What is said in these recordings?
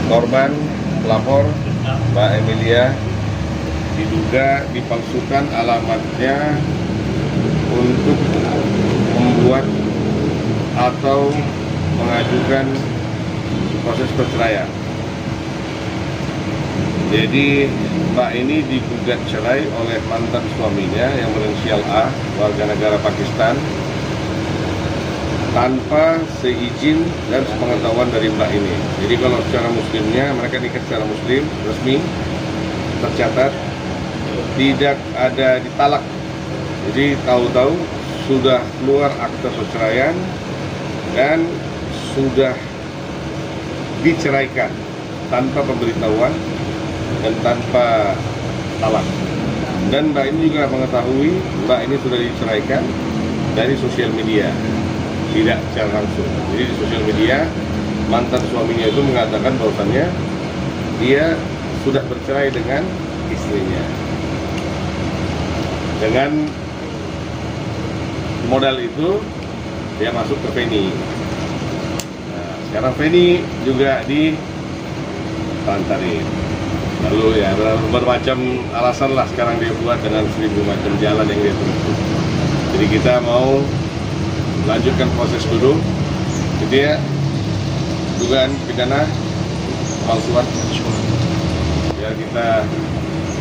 korban pelapor Mbak Emilia diduga dipalsukan alamatnya untuk membuat atau mengajukan proses perceraian. Jadi Mbak ini digugat cerai oleh mantan suaminya yang berinisial A, warga negara Pakistan, tanpa seizin dan sepengetahuan dari Mbak ini. Jadi kalau secara muslimnya, mereka nikah secara muslim, resmi, tercatat, tidak ada ditalak. Jadi tahu-tahu sudah keluar akte perceraian dan sudah diceraikan tanpa pemberitahuan dan tanpa talak. Dan Mbak ini juga mengetahui Mbak ini sudah diceraikan dari sosial media, tidak secara langsung. Jadi di sosial media mantan suaminya itu mengatakan bahwasannya dia sudah bercerai dengan istrinya. Dengan modal itu dia masuk ke Feni. Nah, sekarang Feni juga dilantarin. Lalu ya bermacam alasan lah sekarang dia buat dengan 1000 macam jalan yang dia tempuh. Jadi kita mau lanjutkan proses dulu. Jadi ya dugaan pidana pemalsuan. Ya kita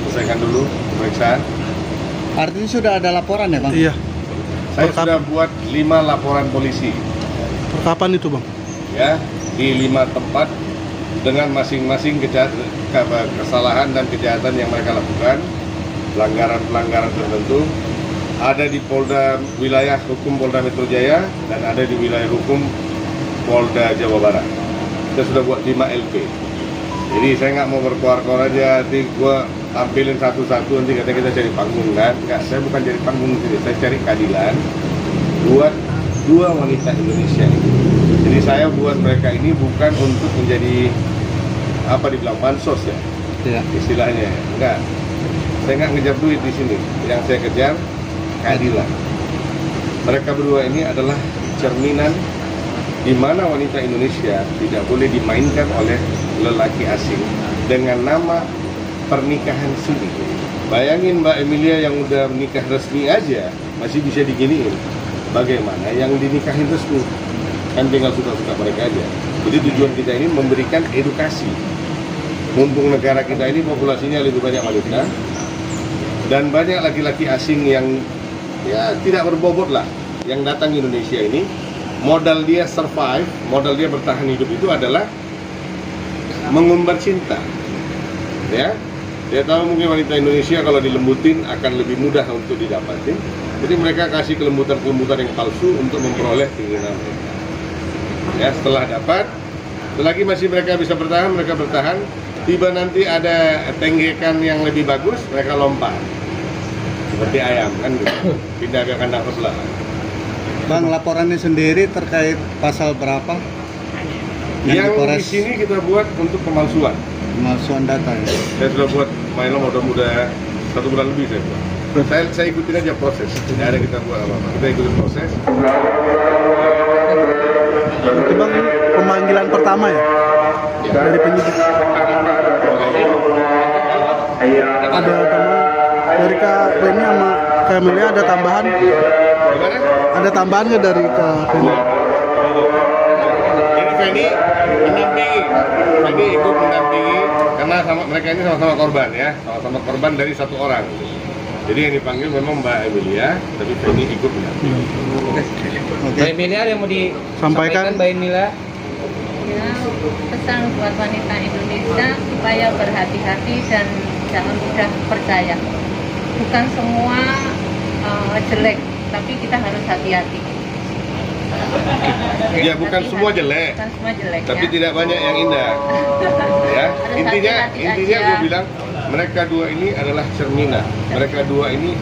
selesaikan dulu pemeriksaan. Artinya sudah ada laporan ya Bang? Iya. Saya sudah buat 5 laporan polisi. Kapan itu Bang? Ya, di 5 tempat dengan masing-masing kesalahan dan kejahatan yang mereka lakukan, pelanggaran-pelanggaran tertentu. Ada di Polda wilayah hukum Polda Metro Jaya dan ada di wilayah hukum Polda Jawa Barat. Kita sudah buat 5 LP. Jadi saya nggak mau berkoar-koar aja, nanti gue tampilin satu-satu, nanti katanya kita cari panggung kan? Nggak, saya bukan cari panggung sini, saya cari keadilan buat 2 wanita Indonesia ini. Jadi saya buat mereka ini bukan untuk menjadi apa dibilang bansos ya, istilahnya. Enggak, saya nggak ngejar duit di sini. Yang saya kejar keadilan. Mereka berdua ini adalah cerminan di mana wanita Indonesia tidak boleh dimainkan oleh lelaki asing dengan nama pernikahan siri. Bayangin Mbak Emilia yang udah menikah resmi aja masih bisa diginiin. Bagaimana yang dinikahin resmi? Kan tinggal suka-suka mereka aja. Jadi tujuan kita ini memberikan edukasi. Mumpung negara kita ini populasinya lebih banyak wanita dan banyak laki-laki asing yang ya tidak berbobot lah yang datang ke Indonesia ini, modal dia survive, modal dia bertahan hidup itu adalah mengumbar cinta. Ya, dia tahu mungkin wanita Indonesia kalau dilembutin akan lebih mudah untuk didapatin. Jadi mereka kasih kelembutan-kelembutan yang palsu untuk memperoleh keinginan mereka. Ya, setelah dapat, selagi masih mereka bisa bertahan, mereka bertahan. Tiba nanti ada tenggekan yang lebih bagus, mereka lompat. Seperti ayam kan, pindah ke kandang sebelah. Bang, laporannya sendiri terkait pasal berapa? Yang di sini kita buat untuk pemalsuan. Pemalsuan data ya? Saya sudah buat main udah 1 bulan lebih saya buat. Saya ikutin aja proses, tidak ada kita buat apa-apa. Kita ikutin proses. Berarti Bang pemanggilan pertama ya? Dari penyidik. Ada teman dari Kak Feni sama Kak Emilia ada tambahan? Gimana? Ada tambahan nggak dari Kak Feni? Jadi Feni mendampingi, Feni ikut mendampingi karena mereka ini sama-sama korban ya, sama-sama korban dari 1 orang. Jadi yang dipanggil memang Mbak Emilia, tapi Feni ikut mendampingi. Mbak Emilia ada yang mau disampaikan Mbak Emilia? Ya, pesan buat wanita Indonesia supaya berhati-hati dan jangan mudah percaya. Bukan semua jelek, tapi kita harus hati-hati. Ya bukan semua jelek, bukan semua jelek, tapi ya. tidak banyak yang indah. Ya, Harus intinya hati-hati aja. gue bilang mereka 2 ini adalah cerminan. Mereka 2 ini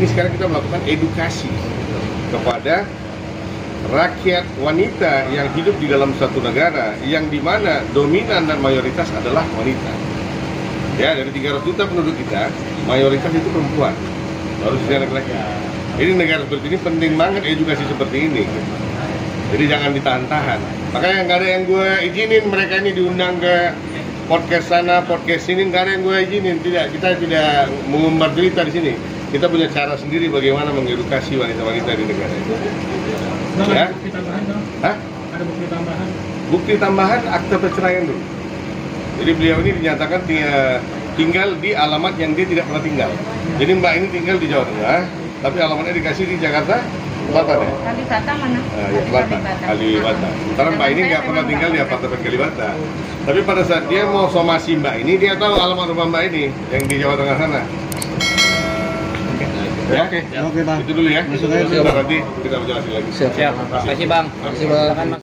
sekarang kita melakukan edukasi kepada rakyat wanita yang hidup di dalam satu negara yang dimana dominan dan mayoritas adalah wanita. Ya, dari 300 juta penduduk kita, mayoritas itu perempuan, baru sisanya laki-laki. Ini negara seperti ini penting banget edukasi seperti ini. Jadi jangan ditahan-tahan. Makanya nggak ada yang gue izinin mereka ini diundang ke podcast sana, podcast sini nggak ada yang gue izinin. Tidak, kita tidak mengumbar cerita di sini. Kita punya cara sendiri bagaimana mengedukasi wanita-wanita di negara ini. Ya? Bukti tambahan dong? Hah? Ada bukti tambahan? Bukti tambahan akte perceraian dulu. Jadi beliau ini dinyatakan dia tinggal di alamat yang dia tidak pernah tinggal. Jadi Mbak ini tinggal di Jawa Tengah, tapi alamatnya dikasih di Jakarta Selatan ya? Kalibata mana? Ya, Selatan, Kalibata. Sementara Mbak ini nggak pernah tinggal di apartemen Kalibata. Tapi pada saat dia mau somasi Mbak ini, dia tahu alamat rumah Mbak ini yang di Jawa Tengah sana. Ya? Oke, Bang. Itu dulu ya. Masuk aja. Nanti kita berjelasin lagi. Siap. Terima kasih Bang. Terima kasih Bang.